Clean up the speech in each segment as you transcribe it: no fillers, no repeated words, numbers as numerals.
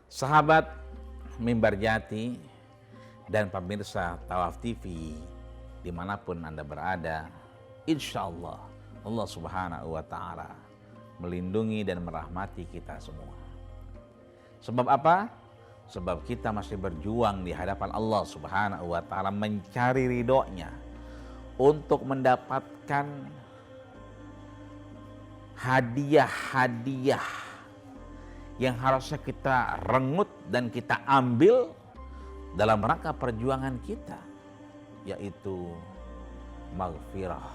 Sahabat Mimbar Jati dan pemirsa Tawaf TV dimanapun Anda berada, insya Allah Allah Subhanahu wa Ta'ala melindungi dan merahmati kita semua. Sebab apa? Sebab kita masih berjuang di hadapan Allah Subhanahu wa Ta'ala mencari ridhonya untuk mendapatkan hadiah-hadiah yang harusnya kita rengut dan kita ambil dalam rangka perjuangan kita, yaitu maghfirah,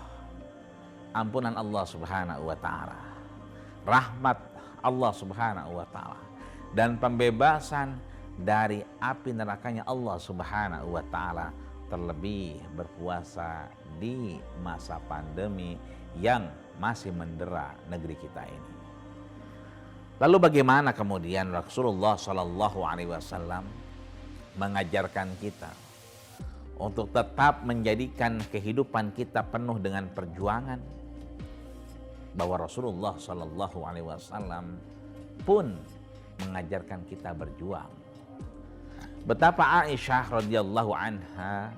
ampunan Allah Subhanahu wa Ta'ala, rahmat Allah Subhanahu wa Ta'ala, dan pembebasan dari api nerakanya Allah Subhanahu wa Ta'ala, terlebih berpuasa di masa pandemi yang masih mendera negeri kita ini. Lalu bagaimana kemudian Rasulullah Shallallahu Alaihi Wasallam mengajarkan kita untuk tetap menjadikan kehidupan kita penuh dengan perjuangan, bahwa Rasulullah Shallallahu Alaihi Wasallam pun mengajarkan kita berjuang. Betapa Aisyah radhiyallahu anha,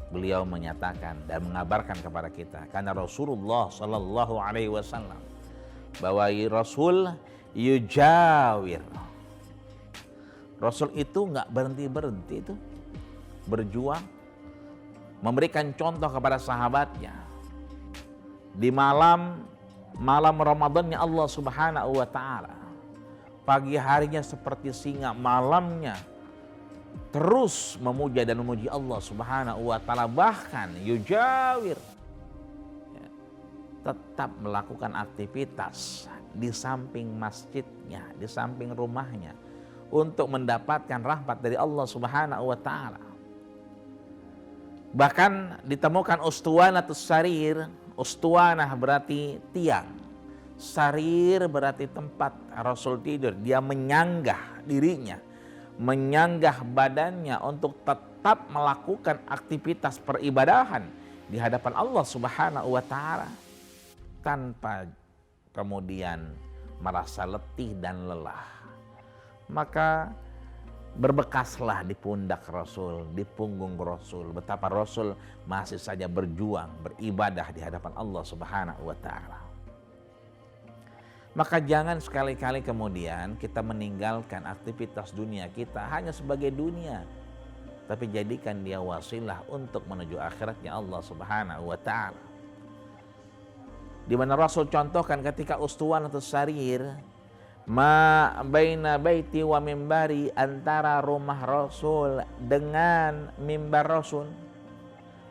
beliau menyatakan dan mengabarkan kepada kita, karena Rasulullah Shallallahu Alaihi Wasallam, bahwa Rasul yujawir, Rasul itu nggak berhenti itu berjuang, memberikan contoh kepada sahabatnya di malam Ramadannya Allah Subhanahu wa Ta'ala. Pagi harinya seperti singa, malamnya terus memuja dan memuji Allah Subhanahu wa Ta'ala, bahkan yujawir, tetap melakukan aktivitas di samping masjidnya, di samping rumahnya, untuk mendapatkan rahmat dari Allah Subhanahu wa Ta'ala. Bahkan ditemukan ustuwanatus sarir. Ustuwanah berarti tiang, sarir berarti tempat Rasul tidur. Dia menyanggah dirinya, menyanggah badannya untuk tetap melakukan aktivitas peribadahan di hadapan Allah Subhanahu wa Ta'ala, tanpa kemudian merasa letih dan lelah. Maka berbekaslah di pundak Rasul, di punggung Rasul, betapa Rasul masih saja berjuang, beribadah di hadapan Allah Subhanahu wa Ta'ala. Maka jangan sekali-kali kemudian kita meninggalkan aktivitas dunia kita hanya sebagai dunia, tapi jadikan dia wasilah untuk menuju akhiratnya Allah Subhanahu wa Ta'ala. Di mana Rasul contohkan ketika ustuwanatus sarir, ma baina baiti wa mimbari, antara rumah Rasul dengan mimbar Rasul,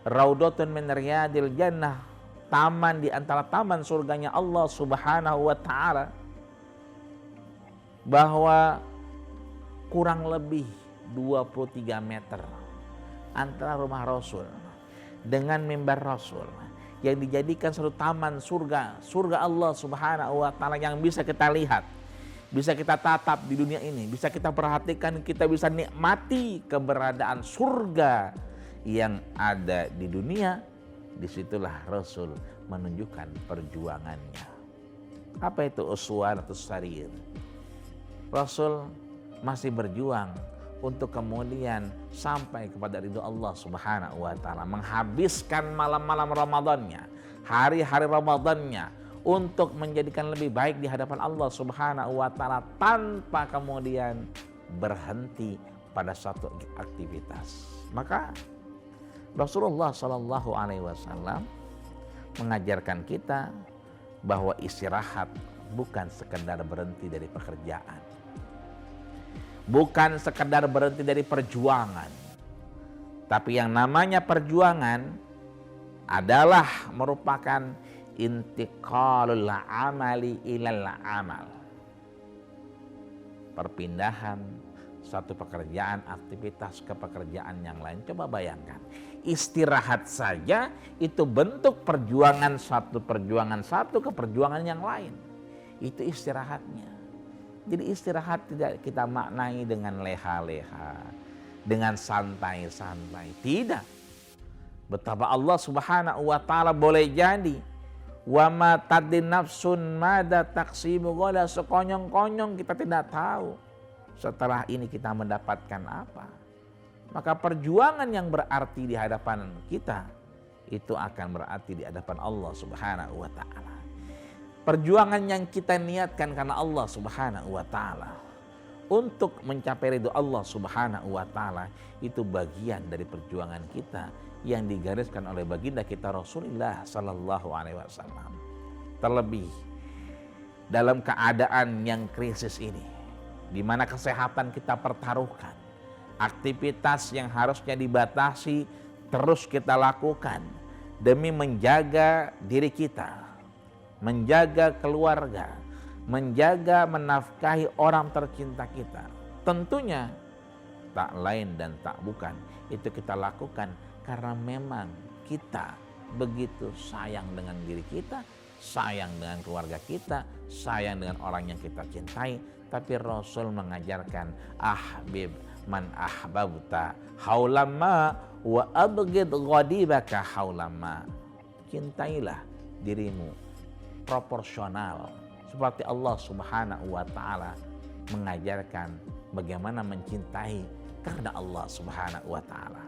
raudhatun min riyadil jannah, taman di antara taman surganya Allah Subhanahu wa Ta'ala, bahwa kurang lebih 23 meter antara rumah Rasul dengan mimbar Rasul, yang dijadikan satu taman surga Allah Subhanahu wa Ta'ala, yang bisa kita lihat, bisa kita tatap di dunia ini, bisa kita perhatikan, kita bisa nikmati keberadaan surga yang ada di dunia. Disitulah Rasul menunjukkan perjuangannya. Apa itu uswanatus sarir? Rasul masih berjuang untuk kemudian sampai kepada ridho Allah Subhanahu wa Ta'ala, menghabiskan malam-malam Ramadannya, hari-hari Ramadannya, untuk menjadikan lebih baik di hadapan Allah Subhanahu wa Ta'ala, tanpa kemudian berhenti pada satu aktivitas. Maka Rasulullah Shallallahu Alaihi Wasallam mengajarkan kita bahwa istirahat bukan sekedar berhenti dari pekerjaan, bukan sekedar berhenti dari perjuangan, tapi yang namanya perjuangan adalah merupakan intiqalul amali ilal amal, perpindahan satu pekerjaan, aktivitas ke pekerjaan yang lain. Coba bayangkan, istirahat saja itu bentuk perjuangan satu ke perjuangan yang lain. Itu istirahatnya. Jadi istirahat tidak kita maknai dengan leha-leha, dengan santai-santai. Tidak. Betapa Allah Subhanahu wa Ta'ala boleh jadi Wa ma tadri nafsun mada taksibu ghadan, sekonyong-konyong kita tidak tahu setelah ini kita mendapatkan apa? Maka perjuangan yang berarti di hadapan kita itu akan berarti di hadapan Allah Subhanahu wa taala. Perjuangan yang kita niatkan karena Allah Subhanahu wa taala untuk mencapai ridho Allah Subhanahu wa taala itu bagian dari perjuangan kita yang digariskan oleh baginda kita Rasulullah sallallahu alaihi wasallam. Terlebih dalam keadaan yang krisis ini, di mana kesehatan kita pertaruhkan, aktivitas yang harusnya dibatasi terus kita lakukan demi menjaga diri kita, menjaga keluarga, menjaga menafkahi orang tercinta kita. Tentunya tak lain dan tak bukan itu kita lakukan karena memang kita begitu sayang dengan diri kita, sayang dengan keluarga kita, sayang dengan orang yang kita cintai. Tapi Rasul mengajarkan ahbib man ahbabta haulamma wa abghid ghadibaka haulamma. Cintailah dirimu proporsional seperti Allah Subhanahu wa taala mengajarkan bagaimana mencintai karena Allah Subhanahu wa taala.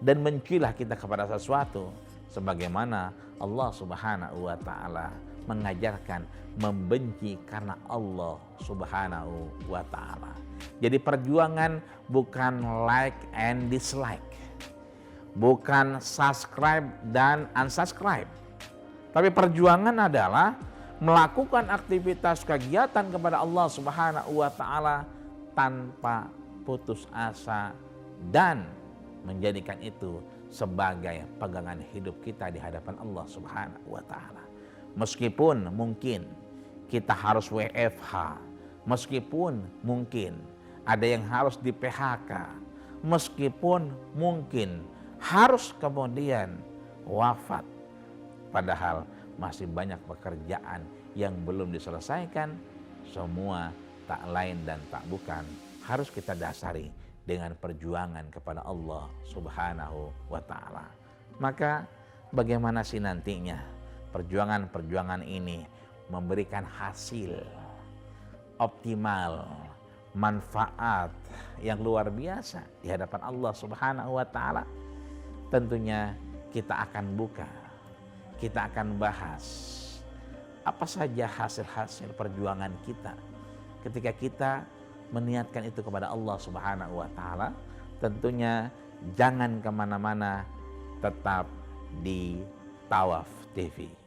Dan bencilah kita kepada sesuatu sebagaimana Allah Subhanahu wa taala mengajarkan membenci karena Allah Subhanahu wa taala. Jadi perjuangan bukan like and dislike, bukan subscribe dan unsubscribe. Tapi perjuangan adalah melakukan aktivitas kegiatan kepada Allah Subhanahu wa taala tanpa putus asa dan menjadikan itu sebagai pegangan hidup kita di hadapan Allah Subhanahu wa taala. Meskipun mungkin kita harus WFH, meskipun mungkin ada yang harus di PHK, meskipun mungkin harus kemudian wafat, padahal masih banyak pekerjaan yang belum diselesaikan. Semua tak lain dan tak bukan harus kita dasari dengan perjuangan kepada Allah Subhanahu wa taala. Maka bagaimana sih nantinya perjuangan-perjuangan ini memberikan hasil optimal, manfaat yang luar biasa di hadapan Allah Subhanahu wa taala? Tentunya kita akan buka, kita akan bahas apa saja hasil-hasil perjuangan kita ketika kita meniatkan itu kepada Allah Subhanahu wa taala. Tentunya jangan kemana-mana, tetap di Tawaf TV.